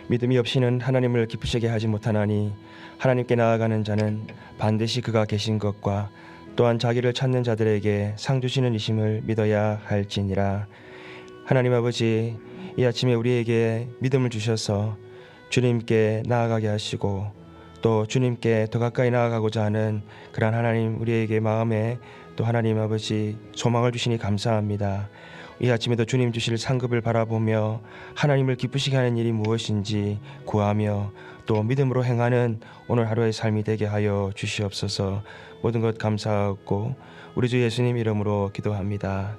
믿음이 없이는 하나님을 기쁘시게 하지 못하나니 하나님께 나아가는 자는 반드시 그가 계신 것과 또한 자기를 찾는 자들에게 상 주시는 이심을 믿어야 할지니라. 하나님 아버지, 이 아침에 우리에게 믿음을 주셔서 주님께 나아가게 하시고 또 주님께 더 가까이 나아가고자 하는 그러한 하나님 우리에게 마음에 또 하나님 아버지 소망을 주시니 감사합니다. 이 아침에도 주님 주실 상급을 바라보며 하나님을 기쁘시게 하는 일이 무엇인지 구하며 또 믿음으로 행하는 오늘 하루의 삶이 되게 하여 주시옵소서. 모든 것 감사하고 우리 주 예수님 이름으로 기도합니다.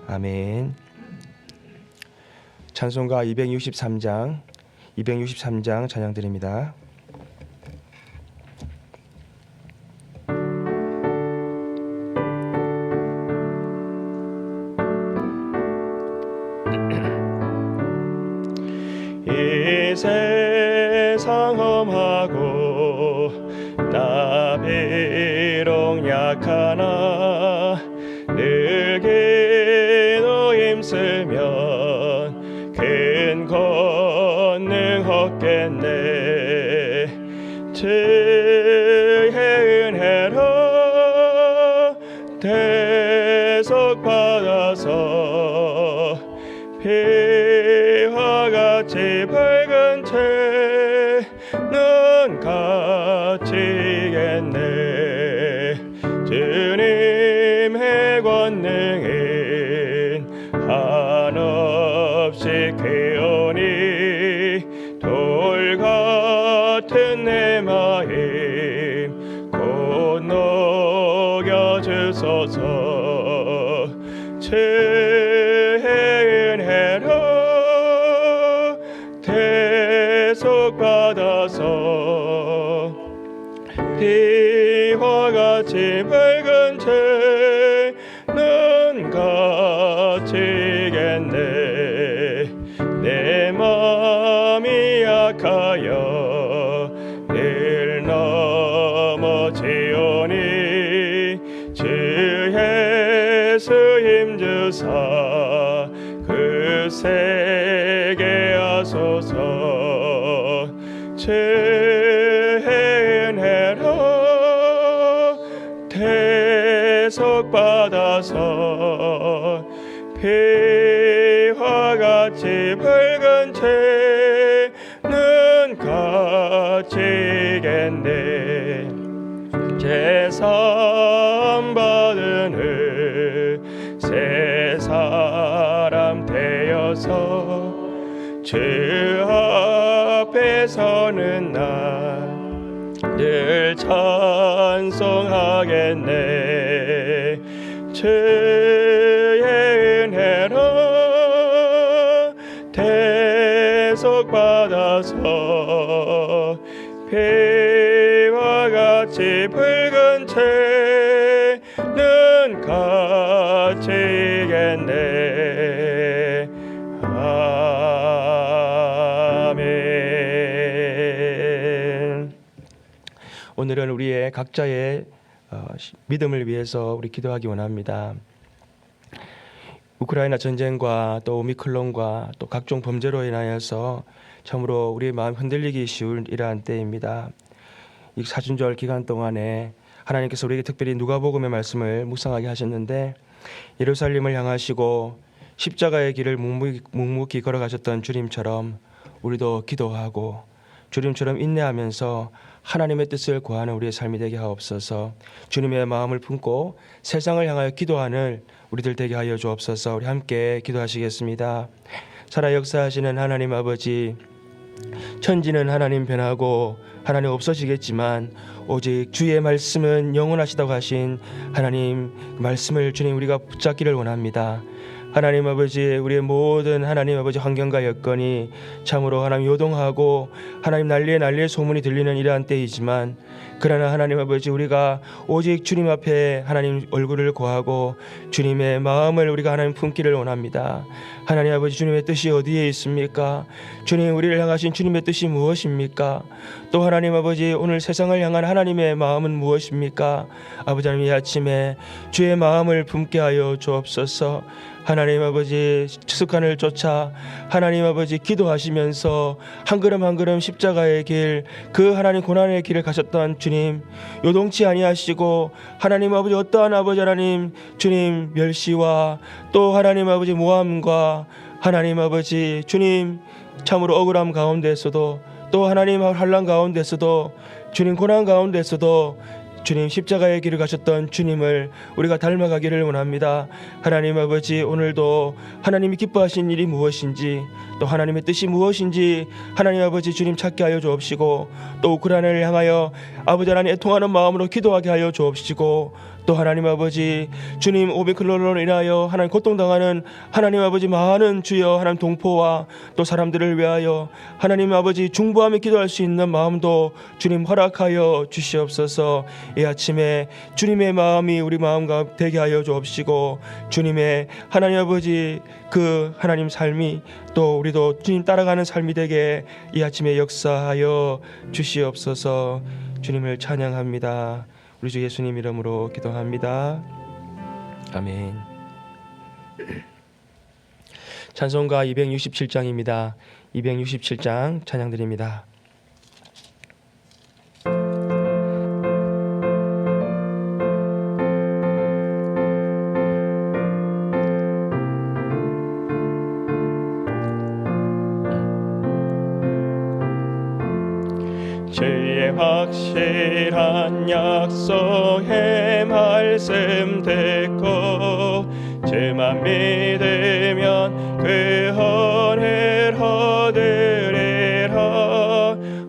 아멘. 찬송가 263장 찬양 드립니다. 이 세상 험하고 나 비록 약하나 늘 기도 힘쓰면 큰 권능 얻겠네. 주의 은혜로 대속받아서 피와 같이 밝은 채는 갇히겠네. 주님의 권능은 한없이 귀하니 돌 같은 내 마음 곧 녹여주소서. 주의 은혜로 대속받아서 피와 같이 밝은 채는 갇히겠네. 내 마음이 약하여 늘 넘어지오니 주 예수 힘주사 그 세게 하소서. 주의 은혜로 대속받아서 피와 같이 밝은 채는 갇히겠네. 제사 받은 새 사람 되어서 주 앞에 서는 날 늘 찬송하겠네. 주의 은혜로 대속받아서 피와 같이 붉은 채는 갇히겠네. 아멘. 오늘은 우리의 각자의 믿음을 위해서 우리 기도하기 원합니다. 우크라이나 전쟁과 또 오미클론과 또 각종 범죄로 인하여서 참으로 우리의 마음 흔들리기 쉬운 이러한 때입니다. 이 사순절 기간 동안에 하나님께서 우리에게 특별히 누가복음의 말씀을 묵상하게 하셨는데 예루살렘을 향하시고 십자가의 길을 묵묵히 걸어가셨던 주님처럼 우리도 기도하고 주님처럼 인내하면서 하나님의 뜻을 구하는 우리의 삶이 되게 하옵소서. 주님의 마음을 품고 세상을 향하여 기도하는 우리들 되게 하여 주옵소서. 우리 함께 기도하시겠습니다. 살아 역사하시는 하나님 아버지, 천지는 하나님 변하고 하나님 없어지겠지만 오직 주의 말씀은 영원하시다고 하신 하나님 말씀을 주님 우리가 붙잡기를 원합니다. 하나님 아버지, 우리의 모든 하나님 아버지 환경과 여건이 참으로 하나님 요동하고 하나님 난리에 소문이 들리는 이러한 때이지만 그러나 하나님 아버지, 우리가 오직 주님 앞에 하나님 얼굴을 구하고 주님의 마음을 우리가 하나님 품기를 원합니다. 하나님 아버지, 주님의 뜻이 어디에 있습니까? 주님, 우리를 향하신 주님의 뜻이 무엇입니까? 또 하나님 아버지, 오늘 세상을 향한 하나님의 마음은 무엇입니까? 아버지 하나님, 이 아침에 주의 마음을 품게 하여 주옵소서. 하나님 아버지, 습관을 쫓아 하나님 아버지 기도하시면서 한 걸음 한 걸음 십자가의 길, 그 하나님 고난의 길을 가셨던 주님, 요동치 아니하시고 하나님 아버지 어떠한 아버지 하나님 주님 멸시와 또 하나님 아버지 모함과 하나님 아버지 주님 참으로 억울함 가운데서도 또 하나님 환난 가운데서도 주님 고난 가운데서도 주님 십자가의 길을 가셨던 주님을 우리가 닮아가기를 원합니다. 하나님 아버지, 오늘도 하나님이 기뻐하신 일이 무엇인지 또 하나님의 뜻이 무엇인지 하나님 아버지 주님 찾게 하여 주옵시고, 또 우크라이나를 향하여 아버지 하나님 애통하는 마음으로 기도하게 하여 주옵시고, 또 하나님 아버지 주님 오미클론으로 인하여 하나님 고통당하는 하나님 아버지 많은 주여 하나님 동포와 또 사람들을 위하여 하나님 아버지 중보하며 기도할 수 있는 마음도 주님 허락하여 주시옵소서. 이 아침에 주님의 마음이 우리 마음과 되게 하여 주옵시고, 주님의 하나님 아버지 그 하나님 삶이 또 우리도 주님 따라가는 삶이 되게 이 아침에 역사하여 주시옵소서. 주님을 찬양합니다. 우리 주 예수님 이름으로 기도합니다. 아멘. 찬송가 267장입니다. 267장 찬양드립니다. 주의 확실한 약속의 말씀 듣고 주만 믿으면 그 은혜를 얻으리라.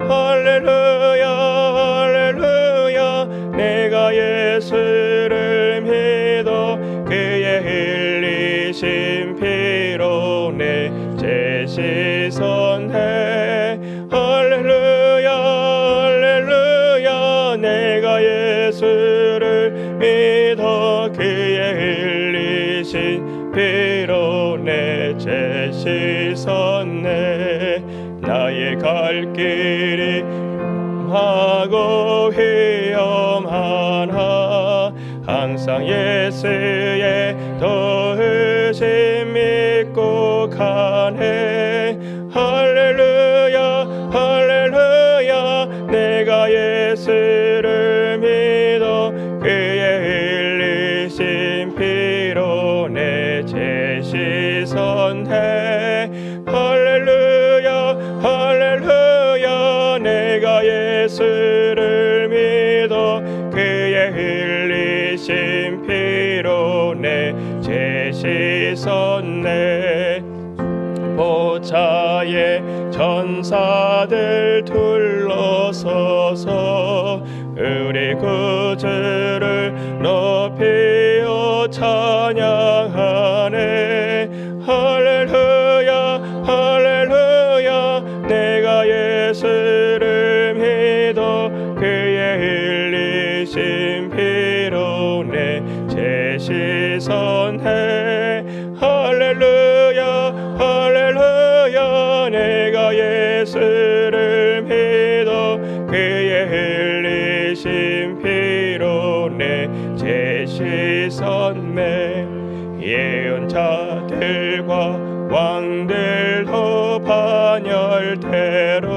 할렐루야 할렐루야, 내가 예수를 믿어 그의 흘리신 피로 내 죄 씻었네. 할렐루야 할렐루야, 내가 예수를 믿어 그의 흘리신 피로 내 죄 씻었네. 나의 갈 길이 험하고 위험하나 항상 예수의 도우심 믿고 가네. 할렐루야 할렐루야, 내가 예수를 믿어 그의 흘리신 피로 내 죄 씻었네. 할렐루야 할렐루야, 내가 예수를 믿어 그의 흘리신 피로 내 죄 씻었네. 보좌의 전사들 둘러서서 우리 구주를 높이어 찬양하네. 할렐루야 할렐루야, 내가 예수를 믿어 그의 흘리신 피로 내 죄 씻었네. 할렐루야 할렐루야, 내가 예수를 믿어 그의 흘리신 피로 내 죄 씻었네. 예언자들과 왕들도 반열대로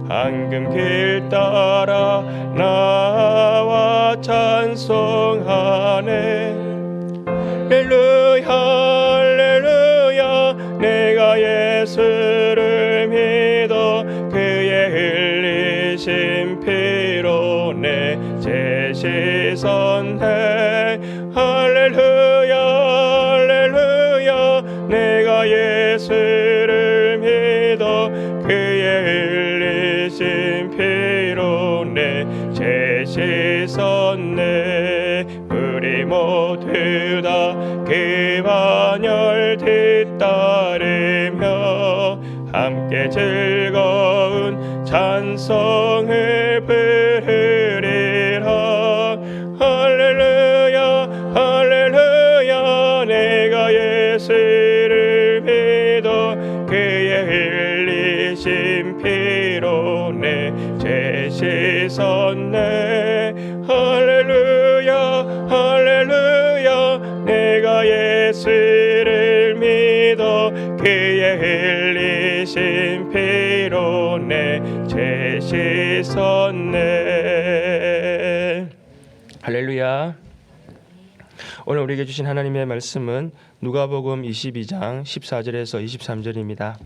황금길 따라 나와 찬송하네. 할렐루야 할렐루야, 내가 예수를 믿어 그의 흘리신 피로 내 죄 씻었네. 할렐루야 할렐루야, 내가 예수를 믿어 그의 흘리신 피로 내 죄 씻었네. 우리 모두 다 그 반열 뒤따르며 함께 즐거운 찬송을 부르리. 예수를 믿어 그의 흘리신 피로 내 죄 씻었네. 할렐루야. 오늘 우리에게 주신 하나님의 말씀은 누가복음 22장 14절에서 23절입니다.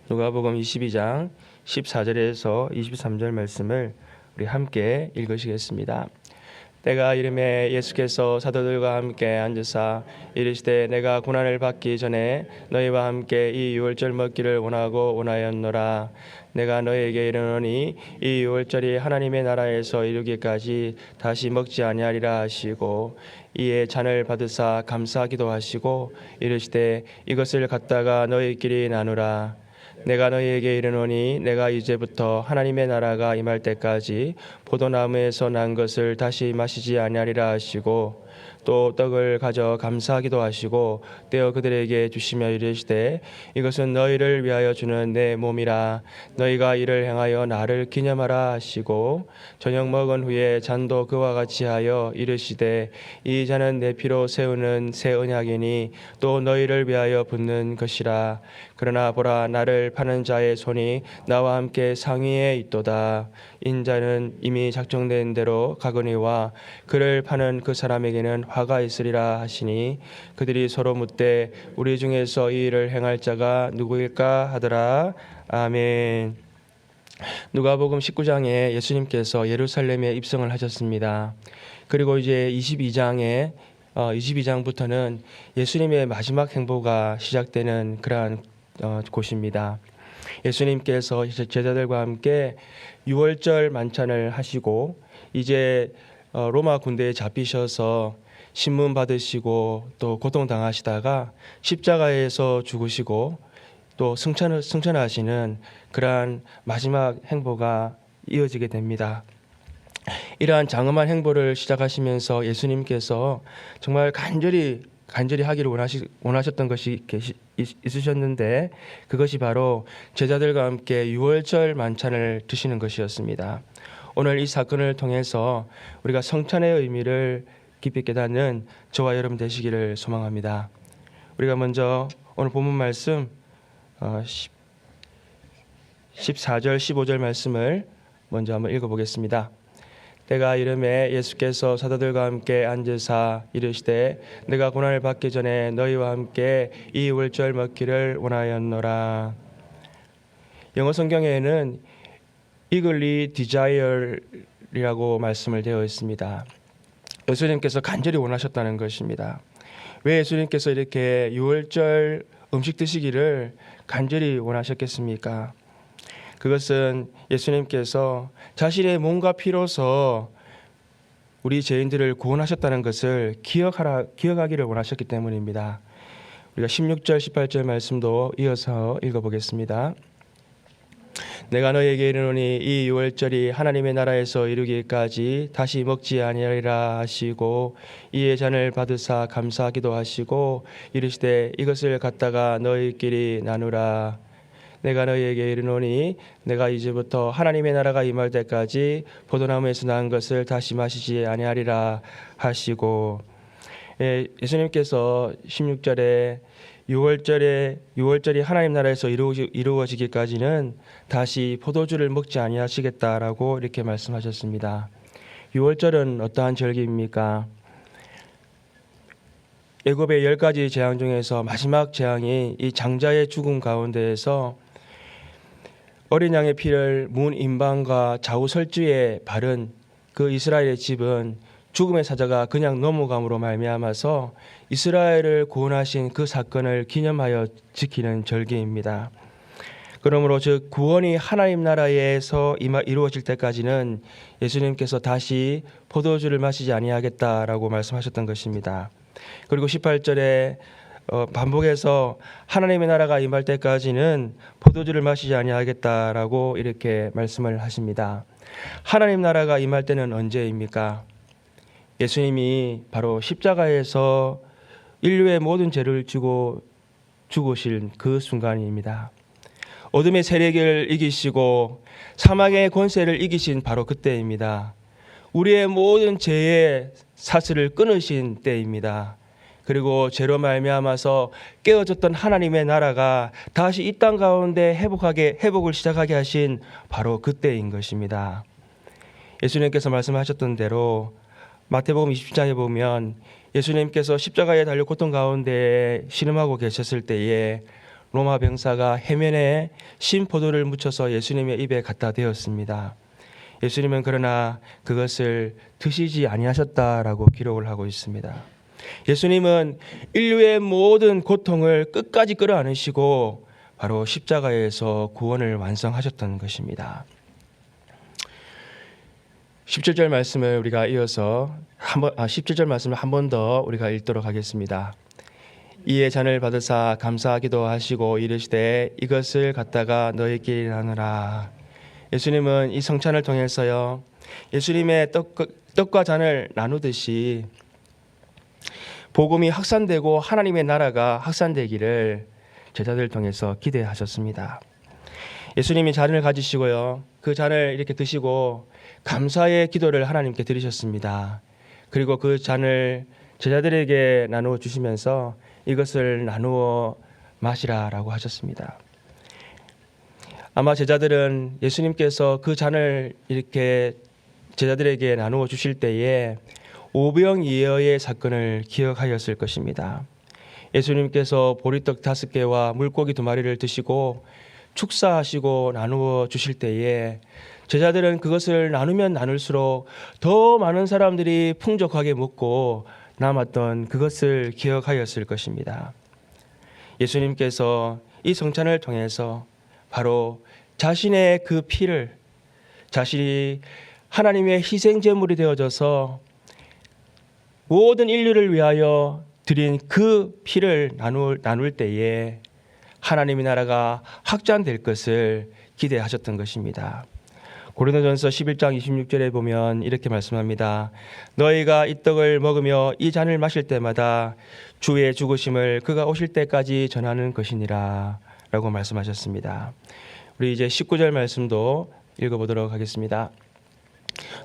누가복음 22장 14절에서 23절 말씀을 우리 함께 읽으시겠습니다. 때가 이름에 예수께서 사도들과 함께 앉으사 이르시되 내가 고난을 받기 전에 너희와 함께 이 유월절 먹기를 원하였노라. 내가 너희에게 이르노니 이 유월절이 하나님의 나라에서 이르기까지 다시 먹지 아니하리라 하시고 이에 잔을 받으사 감사하기도 하시고 이르시되 이것을 갖다가 너희끼리 나누라. 내가 너희에게 이르노니 내가 이제부터 하나님의 나라가 임할 때까지 포도나무에서 난 것을 다시 마시지 아니하리라 하시고 또 떡을 가져 감사하기도 하시고 떼어 그들에게 주시며 이르시되 이것은 너희를 위하여 주는 내 몸이라. 너희가 이를 행하여 나를 기념하라 하시고 저녁 먹은 후에 잔도 그와 같이 하여 이르시되 이 잔은 내 피로 세우는 새 언약이니 또 너희를 위하여 붓는 것이라. 그러나 보라 나를 파는 자의 손이 나와 함께 상위에 있도다. 인자는 이미 작정된 대로 가거니와 그를 파는 그 사람에게는 화가 있으리라 하시니 그들이 서로 묻되 우리 중에서 이 일을 행할 자가 누구일까 하더라. 아멘. 누가복음 19장에 예수님께서 예루살렘에 입성을 하셨습니다. 그리고 이제 22장부터는 예수님의 마지막 행보가 시작되는 그러한 곳입니다. 예수님께서 제자들과 함께 유월절 만찬을 하시고 이제 로마 군대에 잡히셔서 신문 받으시고 또 고통당하시다가 십자가에서 죽으시고 또 승천하시는 그러한 마지막 행보가 이어지게 됩니다. 이러한 장엄한 행보를 시작하시면서 예수님께서 정말 간절히 하기를 원하셨던 것이 있으셨는데 그것이 바로 제자들과 함께 유월절 만찬을 드시는 것이었습니다. 오늘 이 사건을 통해서 우리가 성찬의 의미를 깊이 깨닫는 저와 여러분 되시기를 소망합니다. 우리가 먼저 오늘 본문 말씀 14절 15절 말씀을 먼저 한번 읽어보겠습니다. 때가 이름에 예수께서 사도들과 함께 앉으사 이르시되 내가 고난을 받기 전에 너희와 함께 이 유월절 먹기를 원하였노라. 영어 성경에는 eagerly desire이라고 말씀을 되어 있습니다. 예수님께서 간절히 원하셨다는 것입니다. 왜 예수님께서 이렇게 유월절 음식 드시기를 간절히 원하셨겠습니까? 그것은 예수님께서 자신의 몸과 피로서 우리 죄인들을 구원하셨다는 것을 기억하기를 원하셨기 때문입니다. 우리가 16절 18절 말씀도 이어서 읽어보겠습니다. 내가 너희에게 이르노니 이 유월절이 하나님의 나라에서 이르기까지 다시 먹지 아니하리라 하시고 이에 잔을 받으사 감사하기도 하시고 이르시되 이것을 갖다가 너희끼리 나누라. 내가 너희에게 이르노니 내가 이제부터 하나님의 나라가 임할 때까지 포도나무에서 난 것을 다시 마시지 아니하리라 하시고 예수님께서 16절에 유월절이 하나님 나라에서 이루어지기까지는 다시 포도주를 먹지 아니하시겠다라고 이렇게 말씀하셨습니다. 유월절은 어떠한 절기입니까? 애굽의 10가지 재앙 중에서 마지막 재앙이 이 장자의 죽음 가운데에서 어린 양의 피를 문 임방과 좌우 설주에 바른 그 이스라엘의 집은 죽음의 사자가 그냥 넘어감으로 말미암아서 이스라엘을 구원하신 그 사건을 기념하여 지키는 절기입니다. 그러므로 즉 구원이 하나님 나라에서 이루어질 때까지는 예수님께서 다시 포도주를 마시지 아니하겠다라고 말씀하셨던 것입니다. 그리고 18절에 반복해서 하나님의 나라가 임할 때까지는 포도주를 마시지 아니하겠다라고 이렇게 말씀을 하십니다. 하나님 나라가 임할 때는 언제입니까? 예수님이 바로 십자가에서 인류의 모든 죄를 지고 죽으실 그 순간입니다. 어둠의 세력을 이기시고 사망의 권세를 이기신 바로 그때입니다. 우리의 모든 죄의 사슬을 끊으신 때입니다. 그리고 죄로 말미암아서 깨어졌던 하나님의 나라가 다시 이 땅 가운데 회복을 시작하게 하신 바로 그때인 것입니다. 예수님께서 말씀하셨던 대로 마태복음 27장에 보면 예수님께서 십자가에 달려 고통 가운데 신음하고 계셨을 때에 로마 병사가 해면에 신포도를 묻혀서 예수님의 입에 갖다 대었습니다. 예수님은 그러나 그것을 드시지 아니하셨다라고 기록을 하고 있습니다. 예수님은 인류의 모든 고통을 끝까지 끌어안으시고 바로 십자가에서 구원을 완성하셨던 것입니다. 17절 말씀을 우리가 이어서 17절 말씀을 한 번 더 우리가 읽도록 하겠습니다. 이에 잔을 받으사 감사하기도 하시고 이르시되 이것을 갖다가 너희끼리 나누라. 예수님은 이 성찬을 통해서요, 예수님의 떡과 잔을 나누듯이 복음이 확산되고 하나님의 나라가 확산되기를 제자들을 통해서 기대하셨습니다. 예수님이 잔을 가지시고요, 그 잔을 이렇게 드시고 감사의 기도를 하나님께 드리셨습니다. 그리고 그 잔을 제자들에게 나누어 주시면서 이것을 나누어 마시라라고 하셨습니다. 아마 제자들은 예수님께서 그 잔을 이렇게 제자들에게 나누어 주실 때에 오병이어의 사건을 기억하였을 것입니다. 예수님께서 보리떡 5개와 물고기 2마리를 드시고 축사하시고 나누어 주실 때에 제자들은 그것을 나누면 나눌수록 더 많은 사람들이 풍족하게 먹고 남았던 그것을 기억하였을 것입니다. 예수님께서 이 성찬을 통해서 바로 자신의 그 피를, 자신이 하나님의 희생 제물이 되어져서 모든 인류를 위하여 드린 그 피를 나눌 때에 하나님의 나라가 확장될 것을 기대하셨던 것입니다. 고린도전서 11장 26절에 보면 이렇게 말씀합니다. 너희가 이 떡을 먹으며 이 잔을 마실 때마다 주의 죽으심을 그가 오실 때까지 전하는 것이니라 라고 말씀하셨습니다. 우리 이제 19절 말씀도 읽어보도록 하겠습니다.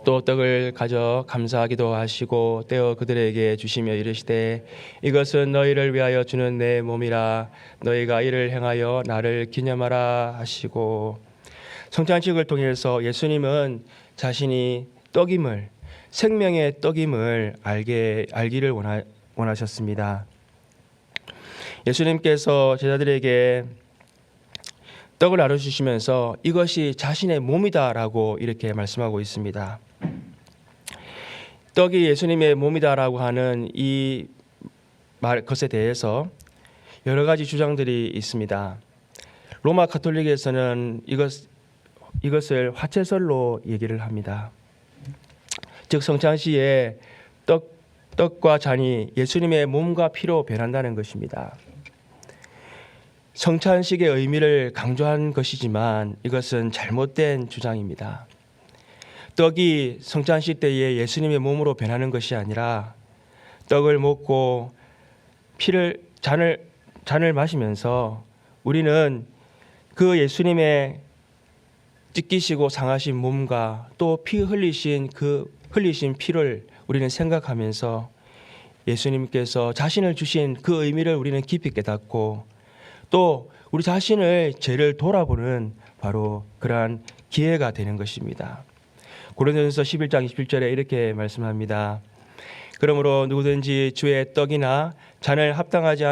또 떡을 가져 감사하기도 하시고 떼어 그들에게 주시며 이르시되 이것은 너희를 위하여 주는 내 몸이라 너희가 이를 행하여 나를 기념하라 하시고, 성찬식을 통해서 예수님은 자신이 떡임을, 생명의 떡임을 알기를 원하셨습니다. 예수님께서 제자들에게 떡을 나눠주시면서 이것이 자신의 몸이다라고 이렇게 말씀하고 있습니다. 떡이 예수님의 몸이다라고 하는 이 것에 대해서 여러 가지 주장들이 있습니다. 로마 가톨릭에서는 이것을 화채설로 얘기를 합니다. 즉 성찬시에 떡과 잔이 예수님의 몸과 피로 변한다는 것입니다. 성찬식의 의미를 강조한 것이지만 이것은 잘못된 주장입니다. 떡이 성찬식 때에 예수님의 몸으로 변하는 것이 아니라 떡을 먹고 잔을 마시면서 우리는 그 예수님의 찢기시고 상하신 몸과 또 흘리신 피를 우리는 생각하면서 예수님께서 자신을 주신 그 의미를 우리는 깊이 깨닫고 또 우리 자신의 죄를 돌아보는 바로 그러한 기회가 되는 것입니다. 고린도전서 11장 21절에 이렇게 말씀합니다. 그러므로 누구든지 주의 떡이나 잔을 합당하지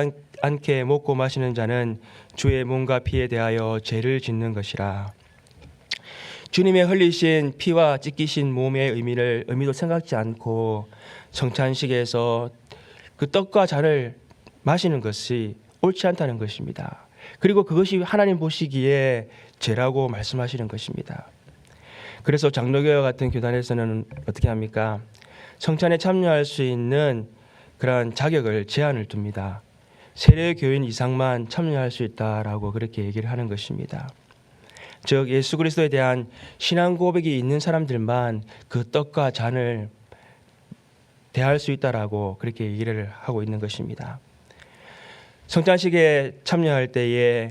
않게 먹고 마시는 자는 주의 몸과 피에 대하여 죄를 짓는 것이라. 주님의 흘리신 피와 찢기신 몸의 의미도 생각지 않고 성찬식에서 그 떡과 잔을 마시는 것이 옳지 않다는 것입니다. 그리고 그것이 하나님 보시기에 죄라고 말씀하시는 것입니다. 그래서 장로교와 같은 교단에서는 어떻게 합니까? 성찬에 참여할 수 있는 그러한 자격을 제한을 둡니다. 세례 교인 이상만 참여할 수 있다라고 그렇게 얘기를 하는 것입니다. 즉 예수 그리스도에 대한 신앙 고백이 있는 사람들만 그 떡과 잔을 대할 수 있다라고 그렇게 얘기를 하고 있는 것입니다. 성찬식에 참여할 때에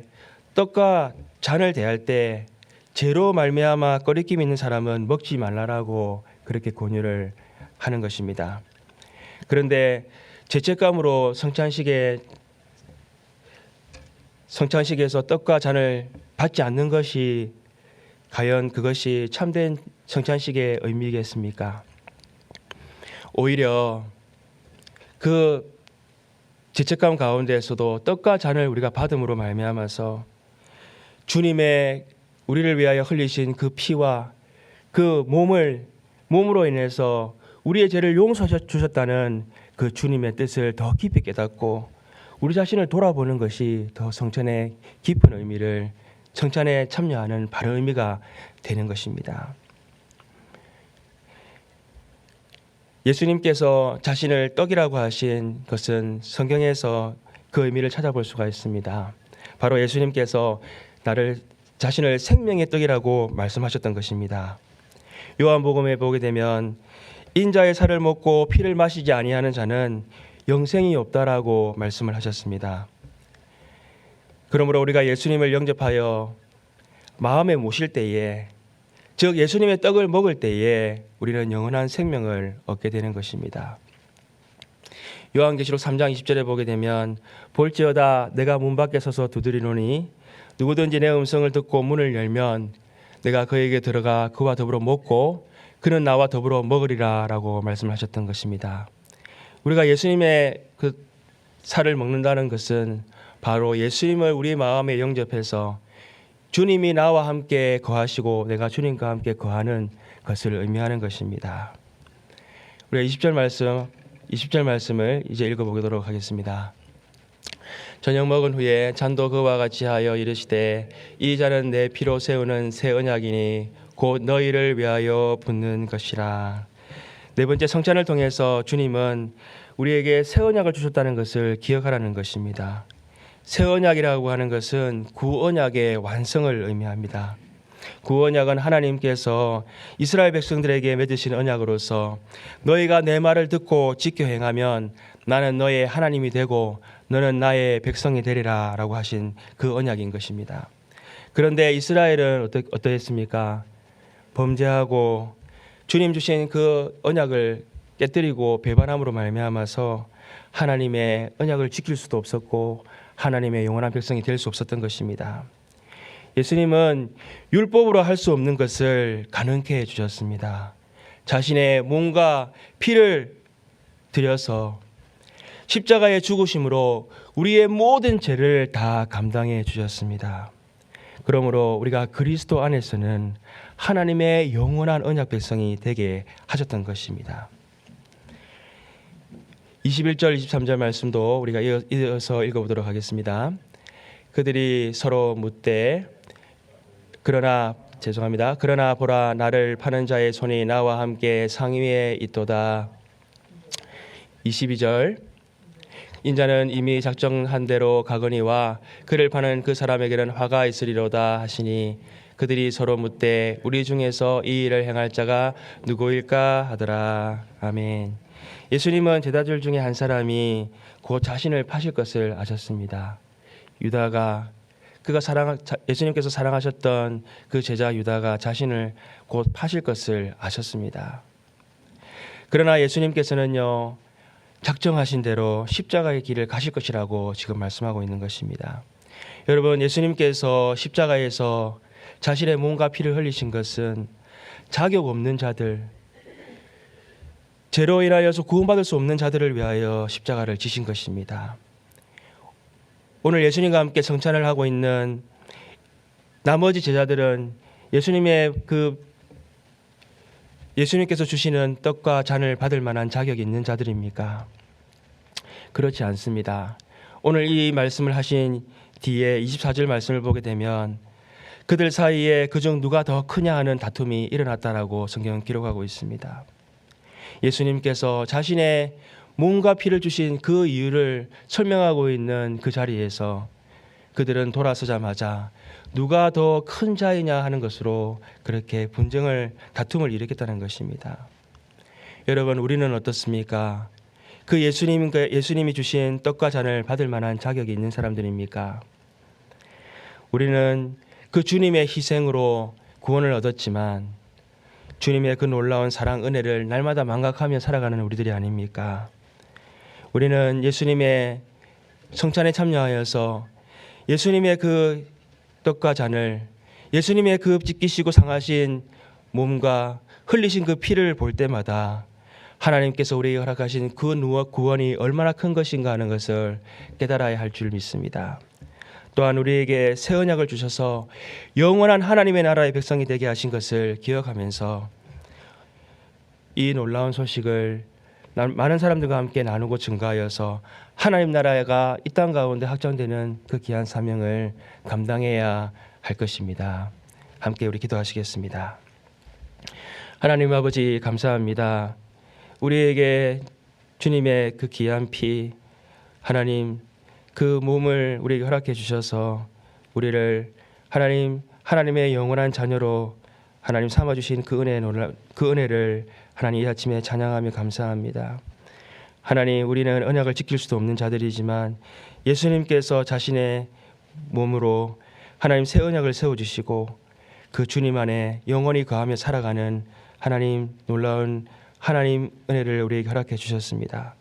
떡과 잔을 대할 때 죄로 말미암아 꺼리낌 있는 사람은 먹지 말라라고 그렇게 권유를 하는 것입니다. 그런데 죄책감으로 성찬식에서 떡과 잔을 받지 않는 것이 과연 그것이 참된 성찬식의 의미겠습니까? 오히려 그 죄책감 가운데에서도 떡과 잔을 우리가 받음으로 말미암아서 주님의 우리를 위하여 흘리신 그 피와 그 몸으로 인해서 우리의 죄를 용서해 주셨다는 그 주님의 뜻을 더 깊이 깨닫고 우리 자신을 돌아보는 것이 더 성찬의 깊은 의미를 성찬에 참여하는 바른 의미가 되는 것입니다. 예수님께서 자신을 떡이라고 하신 것은 성경에서 그 의미를 찾아볼 수가 있습니다. 바로 예수님께서 자신을 생명의 떡이라고 말씀하셨던 것입니다. 요한복음에 보게 되면 인자의 살을 먹고 피를 마시지 아니하는 자는 영생이 없다라고 말씀을 하셨습니다. 그러므로 우리가 예수님을 영접하여 마음에 모실 때에, 즉 예수님의 떡을 먹을 때에 우리는 영원한 생명을 얻게 되는 것입니다. 요한계시록 3장 20절에 보게 되면 볼지어다 내가 문 밖에 서서 두드리노니 누구든지 내 음성을 듣고 문을 열면 내가 그에게 들어가 그와 더불어 먹고 그는 나와 더불어 먹으리라 라고 말씀하셨던 것입니다. 우리가 예수님의 그 살을 먹는다는 것은 바로 예수님을 우리 마음에 영접해서 주님이 나와 함께 거하시고 내가 주님과 함께 거하는 것을 의미하는 것입니다. 우리가 20절 말씀을 이제 읽어보도록 하겠습니다. 저녁 먹은 후에 잔도 그와 같이 하여 이르시되 이 잔은 내 피로 세우는 새 언약이니 곧 너희를 위하여 붓는 것이라. 네 번째 성찬을 통해서 주님은 우리에게 새 언약을 주셨다는 것을 기억하라는 것입니다. 새 언약이라고 하는 것은 구언약의 완성을 의미합니다. 구언약은 하나님께서 이스라엘 백성들에게 맺으신 언약으로서 너희가 내 말을 듣고 지켜 행하면 나는 너의 하나님이 되고 너는 나의 백성이 되리라 라고 하신 그 언약인 것입니다. 그런데 이스라엘은 어떠했습니까? 범죄하고 주님 주신 그 언약을 깨뜨리고 배반함으로 말미암아서 하나님의 언약을 지킬 수도 없었고 하나님의 영원한 백성이 될 수 없었던 것입니다. 예수님은 율법으로 할 수 없는 것을 가능케 해주셨습니다. 자신의 몸과 피를 들여서 십자가의 죽으심으로 우리의 모든 죄를 다 감당해 주셨습니다. 그러므로 우리가 그리스도 안에서는 하나님의 영원한 언약 백성이 되게 하셨던 것입니다. 21절 23절 말씀도 우리가 이어서 읽어보도록 하겠습니다. 그들이 서로 묻되 그러나 보라 나를 파는 자의 손이 나와 함께 상위에 있도다. 22절 인자는 이미 작정한 대로 가거니와 그를 파는 그 사람에게는 화가 있으리로다 하시니 그들이 서로 묻되 우리 중에서 이 일을 행할 자가 누구일까 하더라. 아멘. 예수님은 제자들 중에 한 사람이 곧 자신을 파실 것을 아셨습니다. 유다가 예수님께서 사랑하셨던 그 제자 유다가 자신을 곧 파실 것을 아셨습니다. 그러나 예수님께서는요 작정하신 대로 십자가의 길을 가실 것이라고 지금 말씀하고 있는 것입니다. 여러분, 예수님께서 십자가에서 자신의 몸과 피를 흘리신 것은 자격 없는 자들, 죄로 인하여서 구원받을 수 없는 자들을 위하여 십자가를 지신 것입니다. 오늘 예수님과 함께 성찬을 하고 있는 나머지 제자들은 예수님께서 주시는 떡과 잔을 받을 만한 자격이 있는 자들입니까? 그렇지 않습니다. 오늘 이 말씀을 하신 뒤에 24절 말씀을 보게 되면 그들 사이에 그중 누가 더 크냐 하는 다툼이 일어났다라고 성경은 기록하고 있습니다. 예수님께서 자신의 몸과 피를 주신 그 이유를 설명하고 있는 그 자리에서 그들은 돌아서자마자 누가 더 큰 자이냐 하는 것으로 그렇게 다툼을 일으켰다는 것입니다. 여러분, 우리는 어떻습니까? 그 예수님이 주신 떡과 잔을 받을 만한 자격이 있는 사람들입니까? 우리는 그 주님의 희생으로 구원을 얻었지만 주님의 그 놀라운 사랑 은혜를 날마다 망각하며 살아가는 우리들이 아닙니까? 우리는 예수님의 성찬에 참여하여서 예수님의 그 떡과 잔을, 예수님의 그 찢기시고 상하신 몸과 흘리신 그 피를 볼 때마다 하나님께서 우리에게 허락하신 그 구원이 얼마나 큰 것인가 하는 것을 깨달아야 할 줄 믿습니다. 또한 우리에게 새 언약을 주셔서 영원한 하나님의 나라의 백성이 되게 하신 것을 기억하면서 이 놀라운 소식을 많은 사람들과 함께 나누고 증거하여서 하나님 나라가 이 땅 가운데 확장되는 그 귀한 사명을 감당해야 할 것입니다. 함께 우리 기도하시겠습니다. 하나님 아버지 감사합니다. 우리에게 주님의 그 귀한 피, 하나님 그 몸을 우리에게 허락해 주셔서 우리를 하나님의 영원한 자녀로 하나님 삼아 주신 그 은혜를 하나님 이 아침에 찬양하며 감사합니다. 하나님, 우리는 언약을 지킬 수도 없는 자들이지만 예수님께서 자신의 몸으로 하나님 새 언약을 세워 주시고 그 주님 안에 영원히 거하며 살아가는 하나님 놀라운 하나님 은혜를 우리에게 허락해 주셨습니다.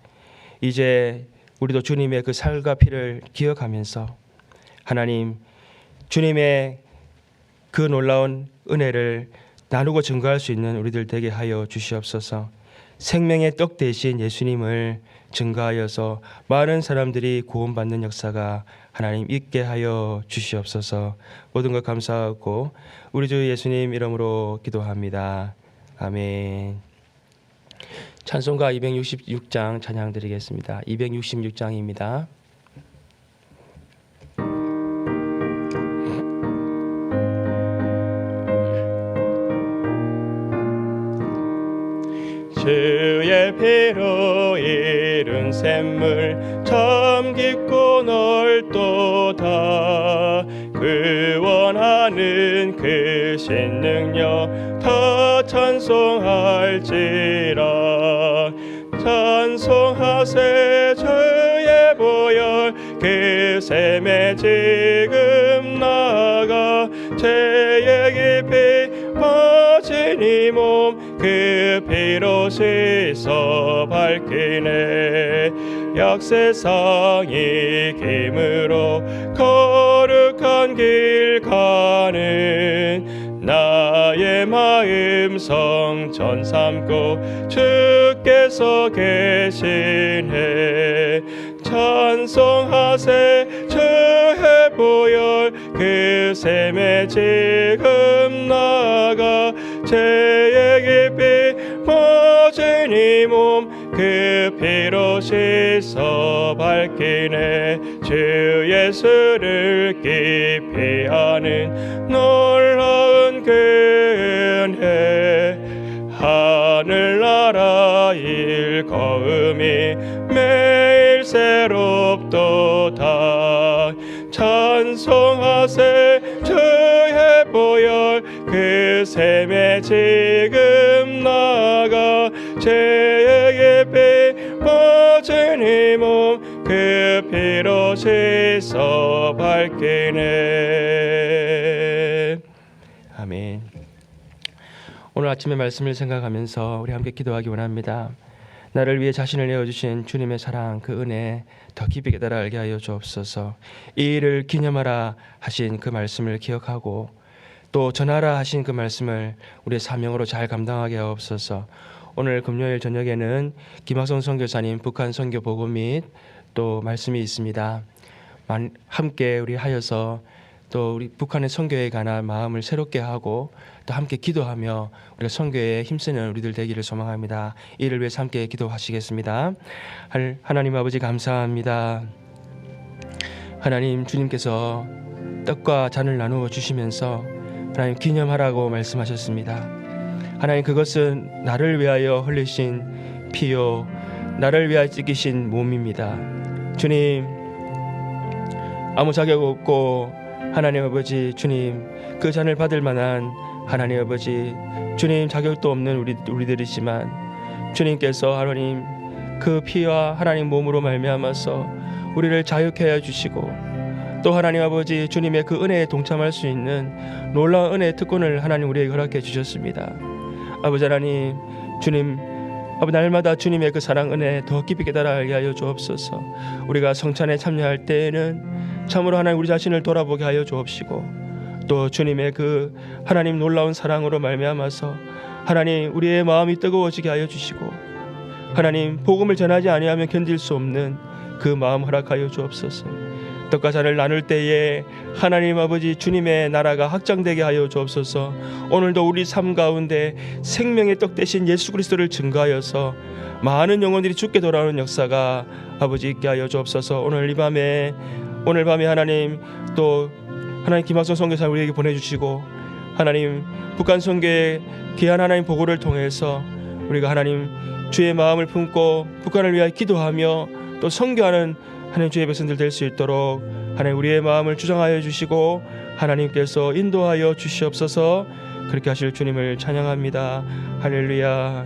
이제 우리도 주님의 그 살과 피를 기억하면서 하나님 주님의 그 놀라운 은혜를 나누고 증거할 수 있는 우리들 되게 하여 주시옵소서. 생명의 떡 대신 예수님을 증거하여서 많은 사람들이 구원받는 역사가 하나님 있게 하여 주시옵소서. 모든 것 감사하고 우리 주 예수님 이름으로 기도합니다. 아멘. 찬송가 266장 찬양 드리겠습니다. 266장입니다. 주의 피로 이룬 샘물 참 깊고 넓도다. 구원하는 그 신능력 더 찬송할지라. 찬송하세 주의 보혈 그 샘에 지금 나가 죄의 깊이 빠진 이 몸 그 피로 씻어 밝히네. 약세상이 김으로 거룩한 길 가는 나의 마음 성전 삼고 주께서 계시네. 찬송하세 주의 보혈 그 샘에 지금 나가 죄의 깊이 빠진 이 몸 그 피로 씻어 밝히네. 주 예수를 깊이 아는 놀라운 그 은혜 하늘나라 일거음이 매일 새롭도다. 찬송하세 주의 보혈 그 샘에 지금 나가 죄의 깊이 빠진 이 몸 그 피로 씻어 밝히네. 아멘. 오늘 아침의 말씀을 생각하면서 우리 함께 기도하기 원합니다. 나를 위해 자신을 내어주신 주님의 사랑 그 은혜 더 깊이 깨달아 알게 하여 주옵소서. 이 일을 기념하라 하신 그 말씀을 기억하고 또 전하라 하신 그 말씀을 우리의 사명으로 잘 감당하게 하옵소서. 오늘 금요일 저녁에는 김학성 선교사님 북한 선교 보고 및 또 말씀이 있습니다. 함께 우리 하여서 또 우리 북한의 선교에 관한 마음을 새롭게 하고 또 함께 기도하며 우리가 선교에 힘쓰는 우리들 되기를 소망합니다. 이를 위해서 함께 기도하시겠습니다. 하나님 아버지 감사합니다. 하나님 주님께서 떡과 잔을 나누어 주시면서 하나님 기념하라고 말씀하셨습니다. 하나님 그것은 나를 위하여 흘리신 피요 나를 위하여 찢기신 몸입니다. 주님 아무 자격 없고 하나님 아버지 주님 그 잔을 받을 만한 하나님 아버지 주님 자격도 없는 우리들이지만 주님께서 하나님 그 피와 하나님 몸으로 말미암아서 우리를 자유케 해 주시고 또 하나님 아버지 주님의 그 은혜에 동참할 수 있는 놀라운 은혜의 특권을 하나님 우리에게 허락해 주셨습니다. 아버지 하나님 주님 아버지, 날마다 주님의 그 사랑 은혜 더 깊이 깨달아 알게 하여 주옵소서. 우리가 성찬에 참여할 때에는 참으로 하나님 우리 자신을 돌아보게 하여 주옵시고, 또 주님의 그 하나님 놀라운 사랑으로 말미암아서 하나님 우리의 마음이 뜨거워지게 하여 주시고, 하나님 복음을 전하지 아니하면 견딜 수 없는 그 마음 허락하여 주옵소서. 떡과 잔을 나눌 때에 하나님 아버지 주님의 나라가 확장되게 하여 주옵소서. 오늘도 우리 삶 가운데 생명의 떡 대신 예수 그리스도를 증거하여서 많은 영혼들이 죽게 돌아오는 역사가 아버지 있게 하여 주옵소서. 오늘 밤에 하나님 또 하나님 김학성 선교사 우리에게 보내주시고, 하나님 북한 선교의 귀한 하나님 보고를 통해서 우리가 하나님 주의 마음을 품고 북한을 위하여 기도하며 또 선교하는 하나님 주의 백성들 될 수 있도록 하나님 우리의 마음을 주장하여 주시고 하나님께서 인도하여 주시옵소서. 그렇게 하실 주님을 찬양합니다. 할렐루야.